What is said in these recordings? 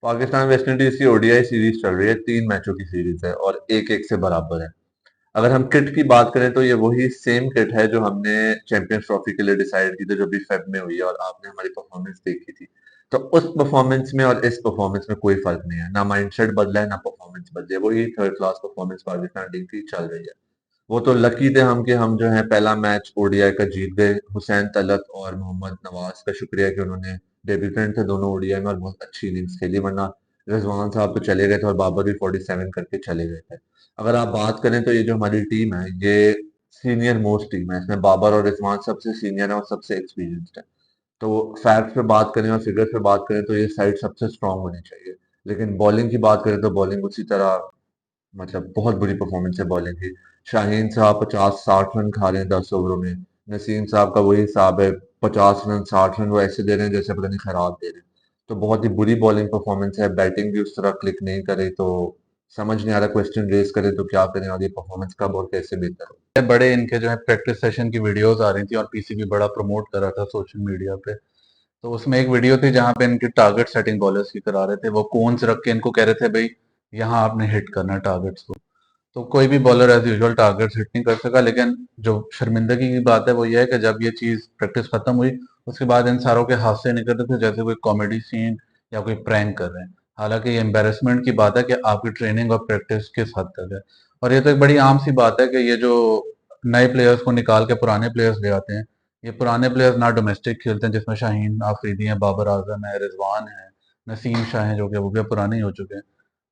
Pakistan West Indies की ODI series चल रही है, 3 मैचों की सीरीज है और 1-1 से बराबर है। अगर हम किट की बात करें तो ये वही सेम किट है जो हमने चैंपियंस ट्रॉफी के लिए डिसाइड की थी, जो भी फेब में हुई है, और आपने हमारी परफॉर्मेंस देखी थी। तो उस परफॉर्मेंस में और इस परफॉर्मेंस में कोई फर्क नहीं है, ना माइंडसेट बदला है ना परफॉर्मेंस बदली है, वही third class performance Pakistan team की चल रही है। वो तो लकी थे हम कि हम जो है पहला मैच ओडीआई का जीत गए। हुसैन तलत और मोहम्मद नवाज का शुक्रिया कि उन्होंने, डेब्यूटेंट थे दोनों ओडीआई में और बहुत अच्छी इनिंग्स खेली, वरना रिजवान साहब तो चले गए थे और बाबर भी 47 करके चले गए थे। अगर आप बात करें तो ये जो हमारी टीम है ये सीनियर मोस्ट टीम है, इसमें बाबर और रिजवान सबसे सीनियर है और सबसे एक्सपीरियंस्ड है। तो फैक्ट पे बात करें और फिगर पे बात करें तो ये साइड सबसे स्ट्रांग होनी चाहिए। लेकिन बॉलिंग की बात करें तो बॉलिंग उसी तरह, मतलब बहुत बुरी परफॉर्मेंस है बॉलिंग की। शाहीन साहब 50-60 रन खा रहे हैं 10 ओवरों में। नसीम साहब का वही हिसाब है, 50 रन 60 रन वो ऐसे दे रहे हैं जैसे पता नहीं खराब दे रहे हैं। तो बहुत ही बुरी बॉलिंग परफॉर्मेंस है, बैटिंग भी उस तरह क्लिक नहीं करे, तो समझ नहीं आ रहा क्वेश्चन रेज करें तो क्या करें और ये परफॉर्मेंस कब और कैसे बेहतर हो। बड़े इनके जो है प्रैक्टिस सेशन की वीडियोस आ रही थी और पीसीबी बड़ा प्रमोट कर रहा था सोशल मीडिया पे। तो उसमें एक वीडियो थी जहां पे इनकी टारगेट सेटिंग बॉलर्स की करा रहे थे, वो कोन्स रख के इनको कह रहे थे भाई यहाँ आपने हिट करना है टारगेट्स को। तो कोई भी bowler as usual targets hit नहीं कर सका, लेकिन जो शर्मिंदगी की बात है वो ये है कि जब ये चीज प्रैक्टिस खत्म हुई उसके बाद इन सारों के हादसे निकल रहे थे जैसे कोई कॉमेडी सीन या कोई प्रैंक कर रहे हैं। हालांकि ये एम्बेरसमेंट की बात है कि आपकी ट्रेनिंग और प्रैक्टिस किस हद तक है। और ये तो एक बड़ी आम सी बात है कि ये जो नए प्लेयर्स को निकाल के पुराने प्लेयर्स ले आते हैं, ये पुराने प्लेयर्स ना डोमेस्टिक खेलते हैं जिसमें शाहीन आफरीदी हैं, बाबर आजम है, रिजवान है, नसीम शाह हैं जो कि वो भी पुराने ही हो चुके हैं।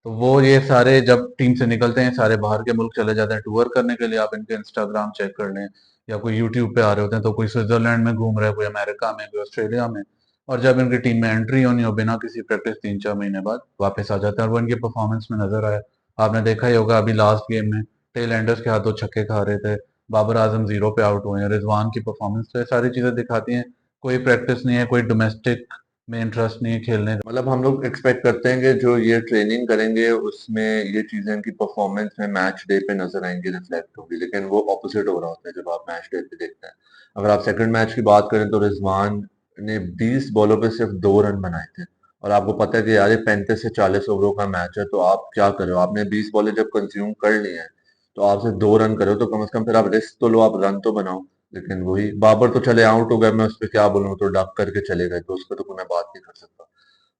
तो वो ये सारे जब टीम से निकलते हैं सारे बाहर के मुल्क चले जाते हैं टूर करने के लिए। आप इनके इंस्टाग्राम चेक कर लें या कोई यूट्यूब पे आ रहे होते हैं, तो कोई स्विट्जरलैंड में घूम रहा है, कोई अमेरिका में, कोई ऑस्ट्रेलिया में। और जब इनकी टीम में एंट्री होनी हो बिना किसी प्रैक्टिस 3-4 महीने बाद वापस आ जाते हैं और वो इनकी परफॉर्मेंस में नजर आया। आपने देखा ही होगा अभी लास्ट गेम में टेल एंडर्स के हाथों छक्के खा रहे थे, बाबर आजम जीरो पे आउट हुए हैं, रिजवान की परफॉर्मेंस, तो ये सारी चीजें दिखाती हैं कोई प्रैक्टिस नहीं है, कोई डोमेस्टिक में इंटरेस्ट नहीं है खेलने का। मतलब हम लोग एक्सपेक्ट करते हैं कि जो ये ट्रेनिंग करेंगे उसमें ये चीजें इनकी परफॉर्मेंस में मैच डे पे नजर आएंगी, रिफ्लेक्ट होंगी, लेकिन वो ऑपोजिट हो रहा होता है जब आप मैच डे पे देखते हैं। अगर आप सेकंड मैच की बात करें तो रिजवान ने 20 बॉलों पे सिर्फ 2 रन बनाए थे। और आपको पता है कि यार ये 35 से 40 ओवरों का मैच है, तो आप क्या करो, आपने 20 बॉलें जब कंज्यूम कर ली हैं तो आप सिर्फ 2 रन करो, तो कम से कम फिर आप रिस्क तो लो, आप रन तो बनाओ। लेकिन वही बाबर तो चले आउट हो गए, मैं उस पर क्या बोलूँ, तो डक करके चले गए, तो उस पर तो कोई मैं बात नहीं कर सकता।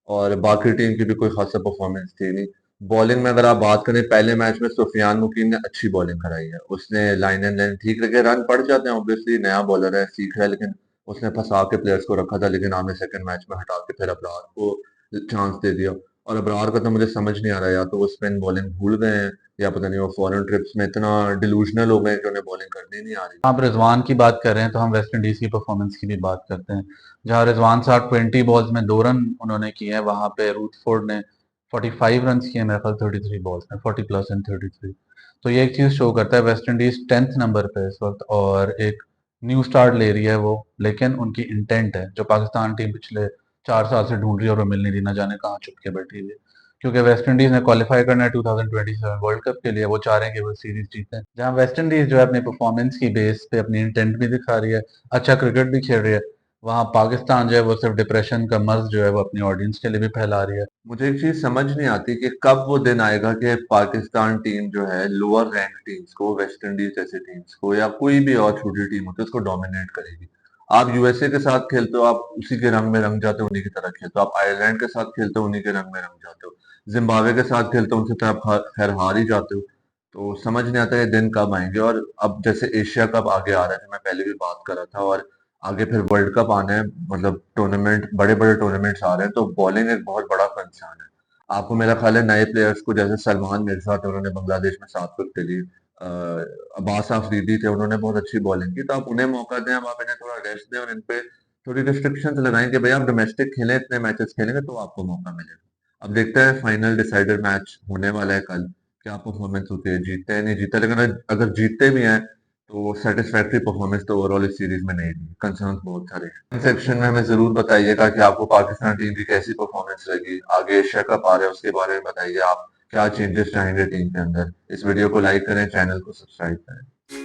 और बाकी टीम की भी कोई खासा परफॉर्मेंस थी नहीं। बॉलिंग में अगर आप बात करें, पहले मैच में सुफियान मुकीम ने अच्छी बॉलिंग कराई है, उसने लाइन एंड लाइन ठीक रखे, रन पड़ जाते हैं ऑब्वियसली, नया बॉलर है सीख रहा है, लेकिन उसने फंसा के प्लेयर्स को रखा था। लेकिन आपने सेकंड मैच में हटा के फिर अबरार को चांस दे दिया। और अबरार का तो मुझे समझ नहीं आ रहा, या तो वो स्पिन बॉलिंग भूल गए हैं या पता नहीं वो फॉरेन ट्रिप्स में इतना डिलूजनल हो गए हैं कि उन्हें बॉलिंग करनी नहीं आ रही। आप रिजवान की बात कर रहे हैं तो हम वेस्ट इंडीज की परफॉर्मेंस की भी बात करते हैं। जहां रिजवान साहब 20 बॉल्स में 2 रन उन्होंने किए हैं, वहां पे रूथफोर्ड ने 45 रन किए हैं मेरे ख्याल 33 बॉल्स में, 40 प्लस एंड 33। तो ये एक चीज शो करता है वेस्ट इंडीज 10th नंबर पे है इस वक्त और एक न्यू स्टार्ट ले रही है वो। लेकिन उनकी इंटेंट है जो पाकिस्तान टीम पिछले 4 साल से ढूंढ रही है और वो मिल नहीं रही, ना जाने कहाँ छुप के बैठी हुई है। क्योंकि वेस्ट इंडीज ने क्वालिफाई करना है 2027 वर्ल्ड कप के लिए, वो चाह रहे हैं कि वो सीरीज जीतें। जहां वेस्ट इंडीज जो है अपनी परफॉर्मेंस की बेस पे अपनी इंटेंट भी दिखा रही है, अच्छा क्रिकेट भी खेल रही है, वहां पाकिस्तान जो है वो सिर्फ डिप्रेशन का मर्ज जो है वो अपनी ऑडियंस के लिए भी फैला रही है। मुझे एक चीज समझ नहीं आती कि कब वो दिन आएगा कि पाकिस्तान टीम जो है लोअर रैंक टीम्स को, वेस्ट इंडीज जैसे टीम्स को या कोई भी और छोटी टीम होती है उसको डोमिनेट करेगी। आप यूएसए के साथ खेलते हो, आप उसी के रंग में रंग जाते हो, उन्हीं की तरह खेलते हो। आप आयरलैंड के साथ खेलते हो, उन्हीं के रंग में रंग जाते हो। जिम्बाब्वे के साथ खेलते हो, उनसे तो आप खैर हार ही जाते हो। तो समझ नहीं आता ये दिन कब आएंगे। और अब जैसे एशिया कप आगे आ रहा है, मैं पहले भी बात कर रहा था, और आगे फिर वर्ल्ड कप आना है, मतलब टूर्नामेंट, बड़े बड़े टूर्नामेंट्स आ रहे हैं, तो बॉलिंग एक बहुत बड़ा कंसर्न है। आपको मेरा ख्याल है नए प्लेयर्स को, जैसे सलमान मिर्जा थे, उन्होंने बांग्लादेश में 7 विकेट ली। अब्बास अफरीदी थे, उन्होंने बहुत अच्छी बॉलिंग की, तो आप उन्हें मौका दें, अब आप इन्हें थोड़ा रेस्ट दें और इन पे थोड़ी रिस्ट्रिक्शंस लगाएं कि भाई आप डोमेस्टिक खेलें, इतने मैचेस खेलेंगे तो आपको मौका मिलेगा। अब देखते हैं, फाइनल डिसाइडर मैच होने वाला है कल, क्या परफॉर्मेंस होती है, जीतते हैं नहीं जीतते, लेकिन अगर जीतते भी हैं तो सेटिस्फैक्टरी परफॉर्मेंस तो ओवरऑल इस सीरीज में नहीं रही। कंसर्न बहुत सारे हैं। सेक्शन में हमें जरूर बताइएगा कि आपको पाकिस्तान टीम की कैसी परफॉर्मेंस लगी। आगे एशिया कप आ रहा है, उसके बारे में बताइए, आप क्या चेंजेस चाहेंगे टीम के अंदर। इस वीडियो को लाइक करें, चैनल को सब्सक्राइब करें।